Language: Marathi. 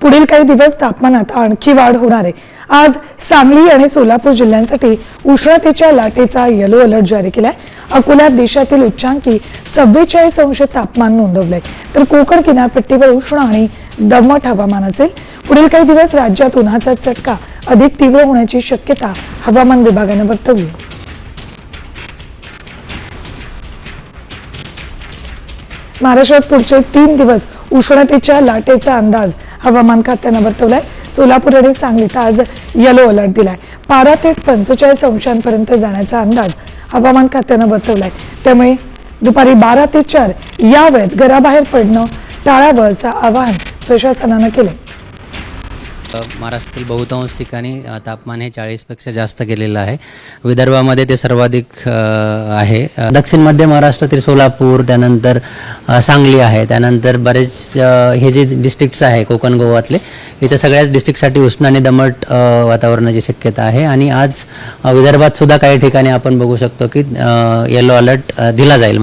पुढील काही दिवस तापमानात आणखी वाढ होणार आहे। आज सांगली आणि सोलापूर जिल्ह्यांसाठी उष्णतेच्या लाटेचा येलो अलर्ट जारी केलाय। अकोल्यात देशातील उच्चांकी 44 अंश तापमान नोंदवलंय, तर कोकण किनारपट्टीवर उष्ण आणि दमट हवामान असेल। पुढील काही दिवस राज्यात उन्हाचा चटका अधिक तीव्र होण्याची शक्यता हवामान विभागाने वर्तवली आहे। महाराष्ट्रात पुढचे 3 दिवस उष्णतेच्या लाटेचा अंदाज हवामान खात्याने वर्तवलाय। सोलापूर आणि सांगलीत आज येलो अलर्ट दिलाय। पारा थेट 45 अंशांपर्यंत जाण्याचा अंदाज हवामान खात्याने वर्तवलाय। त्यामुळे दुपारी 12 ते 4 या वेळेत घराबाहेर पडणं टाळावं असं आवाहन प्रशासनाने केले। महाराष्ट्रातील बहुतांश ठिकाणी तापमान हे 40पेक्षा जास्त गेलेलं आहे। विदर्भामध्ये ते सर्वाधिक आहे। दक्षिण मध्य महाराष्ट्रातील सोलापूर, त्यानंतर सांगली आहे, त्यानंतर बरेच हे जे डिस्ट्रिक्ट्स आहे कोकण गोवातले, इथे सगळ्याच डिस्ट्रिक्टसाठी उष्ण आणि दमट वातावरणाची शक्यता आहे। आणि आज विदर्भात सुद्धा काही ठिकाणी आपण बघू शकतो की येलो अलर्ट दिला जाईल।